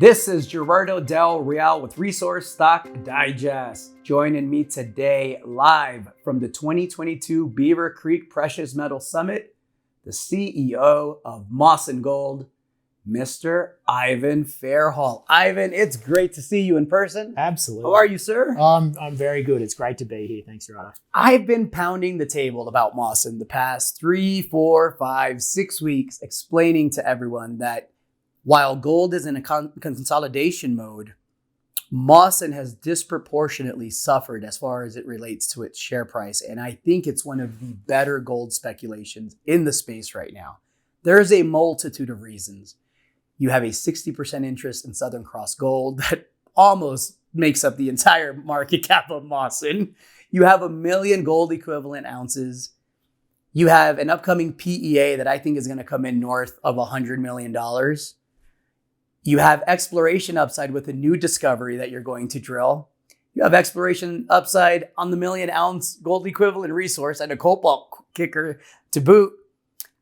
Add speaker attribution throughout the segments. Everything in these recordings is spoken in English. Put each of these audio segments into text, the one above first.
Speaker 1: This is Gerardo Del Real with Resource Stock Digest. Joining me today live from the 2022 Beaver Creek Precious Metal Summit, the CEO of Mawson Gold, Mr. Ivan Fairhall. Ivan, it's great to see you in person.
Speaker 2: Absolutely.
Speaker 1: How are you, sir?
Speaker 2: I'm very good. It's great to be here. Thanks, Gerardo.
Speaker 1: I've been pounding the table about Mawson the past 3, 4, 5, 6 weeks, explaining to everyone that while gold is in a consolidation mode, Mawson has disproportionately suffered as far as it relates to its share price. And I think it's one of the better gold speculations in the space right now. There's a multitude of reasons. You have a 60% interest in Southern Cross Gold that almost makes up the entire market cap of Mawson. You have 1 million gold equivalent ounces. You have an upcoming PEA that I think is going to come in north of $100 million. You have exploration upside with a new discovery that you're going to drill. You have exploration upside on the 1 million ounce gold equivalent resource and a cobalt kicker to boot.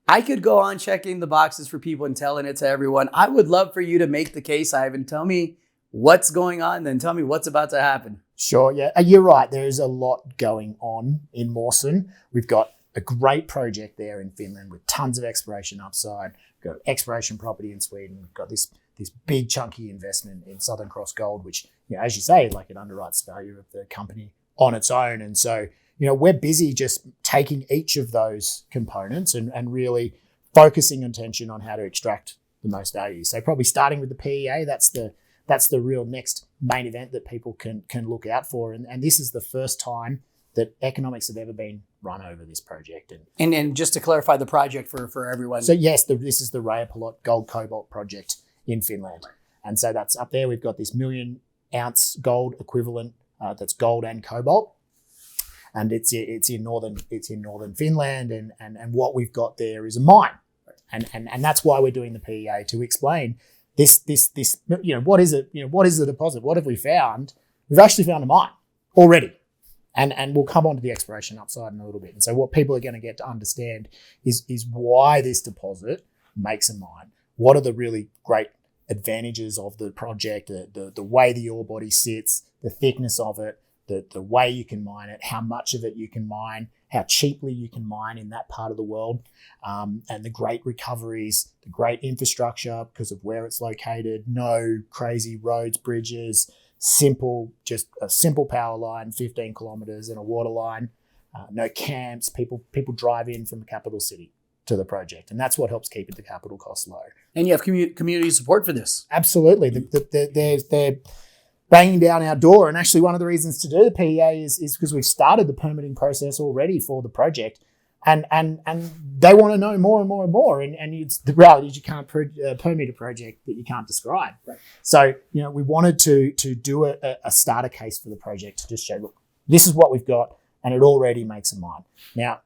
Speaker 1: I could go on checking the boxes for people and telling it to everyone. I would love for you to make the case, Ivan. Tell me what's going on, then tell me what's about to happen.
Speaker 2: Sure, yeah. You're right. There is a lot going on in Mawson. We've got a great project there in Finland with tons of exploration upside. We've got exploration property in Sweden. We've got this big chunky investment in Southern Cross Gold, which, as you say, like it underwrites the value of the company on its own. And so, we're busy just taking each of those components and really focusing attention on how to extract the most value. So probably starting with the PEA, that's the real next main event that people can look out for. And this is the first time that economics have ever been run over this project.
Speaker 1: And just to clarify the project for everyone.
Speaker 2: So yes, this is the Rajapalot gold cobalt project in Finland. And so that's up there. We've got this 1 million ounce gold equivalent that's gold and cobalt. And it's in northern Finland, and what we've got there is a mine. And that's why we're doing the PEA, to explain this what is it? What is the deposit? What have we found? We've actually found a mine already. And we'll come on to the exploration upside in a little bit. And so what people are going to get to understand is why this deposit makes a mine. What are the really great advantages of the project, the way the ore body sits, the thickness of it, the way you can mine it, how much of it you can mine, how cheaply you can mine in that part of the world, and the great recoveries, the great infrastructure because of where it's located, no crazy roads, bridges, just a simple power line, 15 kilometers, and a water line, no camps, people drive in from the capital city to the project. And that's what helps keep the capital costs low.
Speaker 1: And you have community support for this.
Speaker 2: Absolutely. They're banging down our door. And actually one of the reasons to do the PEA is because we've started the permitting process already for the project. And they want to know more and more and more. And it's the reality is you can't permit a project that you can't describe.
Speaker 1: Right.
Speaker 2: So, we wanted to do a starter case for the project to just show, look, this is what we've got, and it already makes a mine. Now,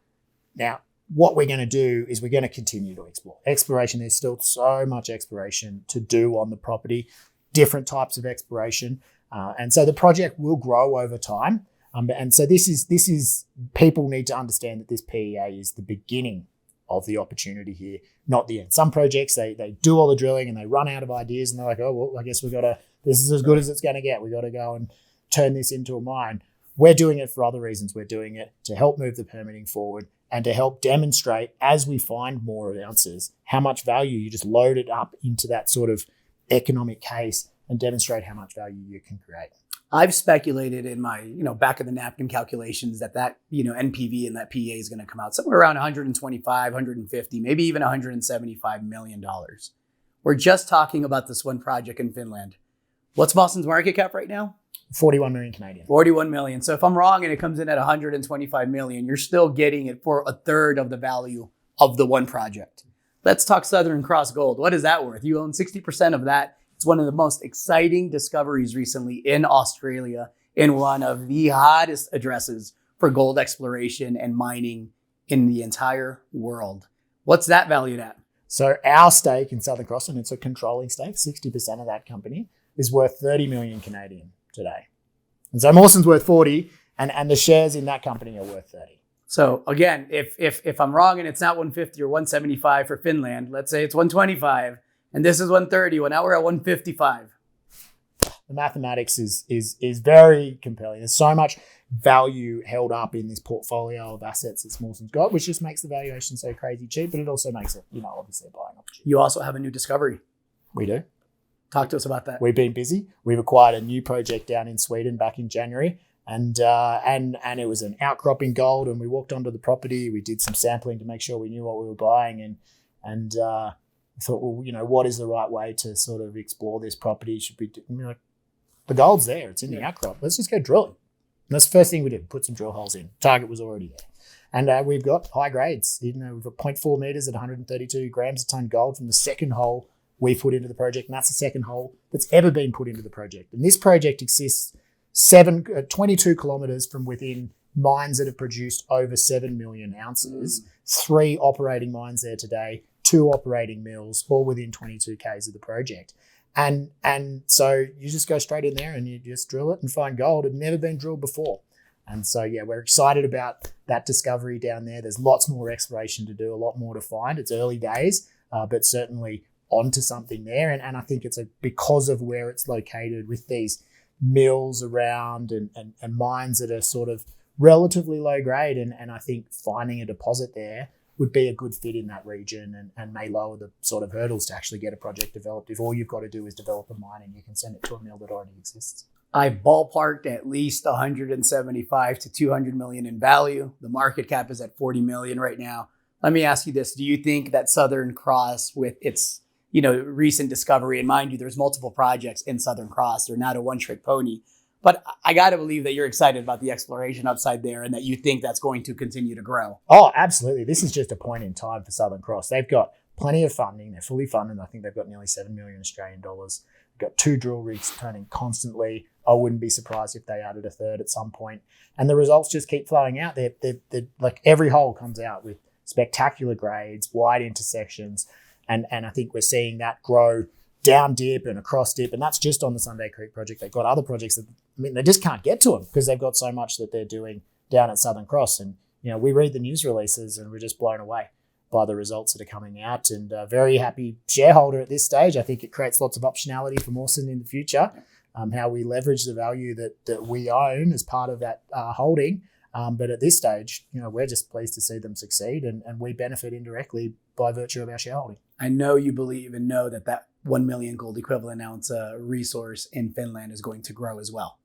Speaker 2: what we're going to do is we're going to continue to explore. Exploration, there's still so much exploration to do on the property, different types of exploration. And so the project will grow over time. And so this is people need to understand that this PEA is the beginning of the opportunity here, not the end. Some projects, they do all the drilling and they run out of ideas and they're like, oh, well, I guess this is as good as it's going to get. We got to go and turn this into a mine. We're doing it for other reasons. We're doing it to help move the permitting forward and to help demonstrate, as we find more ounces, how much value you just load it up into that sort of economic case and demonstrate how much value you can create.
Speaker 1: I've speculated in my, back of the napkin calculations that NPV and that PEA is going to come out somewhere around 125, 150, maybe even $175 million. We're just talking about this one project in Finland. What's Mawson's market cap right now?
Speaker 2: 41 million Canadian.
Speaker 1: 41 million. So if I'm wrong and it comes in at 125 million, you're still getting it for a third of the value of the one project. Let's talk Southern Cross Gold. What is that worth? You own 60% of that. It's one of the most exciting discoveries recently in Australia, in one of the hottest addresses for gold exploration and mining in the entire world. What's that valued at?
Speaker 2: So our stake in Southern Cross, and it's a controlling stake, 60% of that company, is worth 30 million Canadian today. And so Mawson's worth 40, and the shares in that company are worth 30.
Speaker 1: So again, if I'm wrong and it's not 150 or 175 for Finland, let's say it's 125, and this is 130. Well, now we're at 155.
Speaker 2: The mathematics is very compelling. There's so much value held up in this portfolio of assets that Mawson's got, which just makes the valuation so crazy cheap, but it also makes it, obviously a buying opportunity.
Speaker 1: You also have a new discovery.
Speaker 2: We do.
Speaker 1: Talk to us about that.
Speaker 2: We've been busy. We've acquired a new project down in Sweden back in January, and it was an outcropping gold. And we walked onto the property. We did some sampling to make sure we knew what we were buying, and thought, well, what is the right way to sort of explore this property? Should we the gold's there. It's in the outcrop. Let's just go drill it. And that's the first thing we did. Put some drill holes in. Target was already there. And we've got high grades. We've got 0.4 meters at 132 grams a ton gold from the second hole we put into the project. And that's the second hole that's ever been put into the project. And this project exists 22 kilometers from within mines that have produced over 7 million ounces. 3 operating mines there today, 2 operating mills, all within 22 Ks of the project. And so you just go straight in there and you just drill it and find gold. It had never been drilled before. And so, we're excited about that discovery down there. There's lots more exploration to do, a lot more to find. It's early days, but certainly onto something there. And I think it's because of where it's located with these mills around and mines that are sort of relatively low grade. And I think finding a deposit there would be a good fit in that region and may lower the sort of hurdles to actually get a project developed if all you've got to do is develop a mine and you can send it to a mill that already exists.
Speaker 1: I ballparked at least 175 to 200 million in value. The market cap is at 40 million right now. Let me ask you this. Do you think that Southern Cross, with its recent discovery, and mind you, there's multiple projects in Southern Cross, they're not a one-trick pony, but I got to believe that you're excited about the exploration upside there and that you think that's going to continue to grow?
Speaker 2: Oh, absolutely. This is just a point in time for Southern Cross. They've got plenty of funding. They're fully funded. I think they've got nearly 7 million Australian dollars. They've got 2 drill rigs turning constantly. I wouldn't be surprised if they added a third at some point. And the results just keep flowing out. They're like every hole comes out with spectacular grades, wide intersections. And I think we're seeing that grow down dip and across dip. And that's just on the Sunday Creek project. They've got other projects that, they just can't get to them because they've got so much that they're doing down at Southern Cross. And, we read the news releases and we're just blown away by the results that are coming out, and very happy shareholder at this stage. I think it creates lots of optionality for Mawson in the future, how we leverage the value that we own as part of that holding. But at this stage, we're just pleased to see them succeed, and we benefit indirectly by virtue of our shareholding.
Speaker 1: I know you believe and know that 1 million gold equivalent ounce resource in Finland is going to grow as well.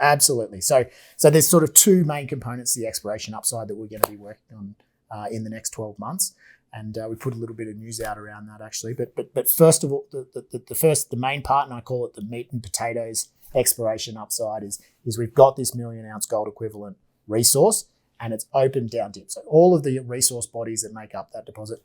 Speaker 2: Absolutely. So there's sort of 2 main components to the exploration upside that we're going to be working on in the next 12 months. And we put a little bit of news out around that actually. But first of all, the main part, and I call it the meat and potatoes exploration upside, is we've got this 1 million ounce gold equivalent resource, and it's open down dip. So all of the resource bodies that make up that deposit,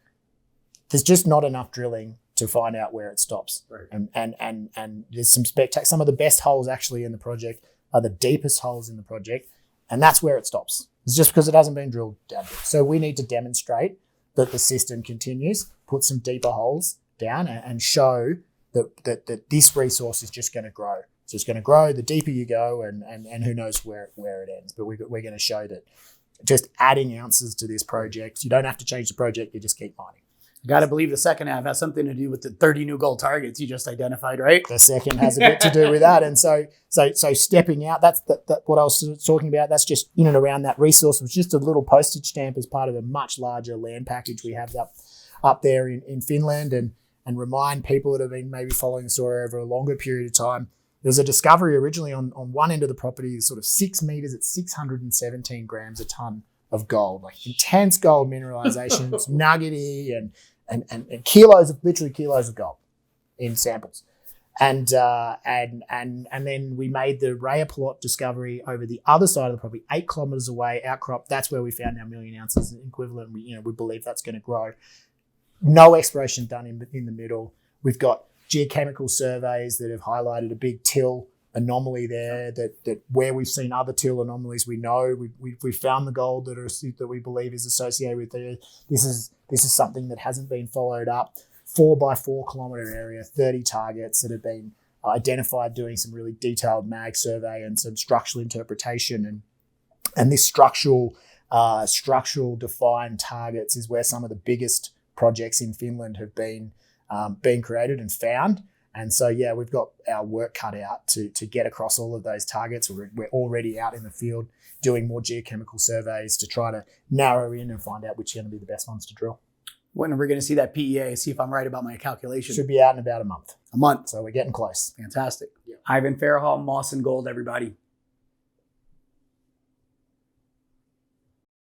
Speaker 2: there's just not enough drilling to find out where it stops.
Speaker 1: Right.
Speaker 2: And there's some of the best holes actually in the project are the deepest holes in the project, and that's where it stops. It's just because it hasn't been drilled down dip. So we need to demonstrate that the system continues, put some deeper holes down, and show that this resource is just going to grow. So it's going to grow the deeper you go, and who knows where it ends. But we're going to show that just adding ounces to this project, you don't have to change the project, you just keep mining.
Speaker 1: Got to believe the second half has something to do with the 30 new gold targets you just identified, right?
Speaker 2: The second has a bit to do with that. And so stepping out, that's what I was talking about. That's just in and around that resource. It was just a little postage stamp as part of a much larger land package we have up there in Finland. And remind people that have been maybe following the story over a longer period of time, there was a discovery originally on one end of the property, sort of 6 meters at 617 grams a ton of gold, like intense gold mineralization. It's nuggety and literally kilos of gold in samples. And then we made the Rayapalot discovery over the other side of the property, 8 kilometers away, outcrop. That's where we found our 1 million ounces equivalent. We believe that's going to grow. No exploration done in the middle. We've got geochemical surveys that have highlighted a big till anomaly there, that where we've seen other till anomalies, we know we found the gold that we believe is associated with there. This is something that hasn't been followed up. 4 by 4 kilometer area, 30 targets that have been identified doing some really detailed MAG survey and some structural interpretation, and this structural defined targets is where some of the biggest projects in Finland have been created and found. And so, yeah, we've got our work cut out to get across all of those targets. We're already out in the field doing more geochemical surveys to try to narrow in and find out which are going to be the best ones to drill.
Speaker 1: When are we going to see that PEA? See if I'm right about my calculation.
Speaker 2: Should be out in about a month.
Speaker 1: A month.
Speaker 2: So we're getting close.
Speaker 1: Fantastic.
Speaker 2: Yeah.
Speaker 1: Ivan Farahall, Mawson Gold, everybody.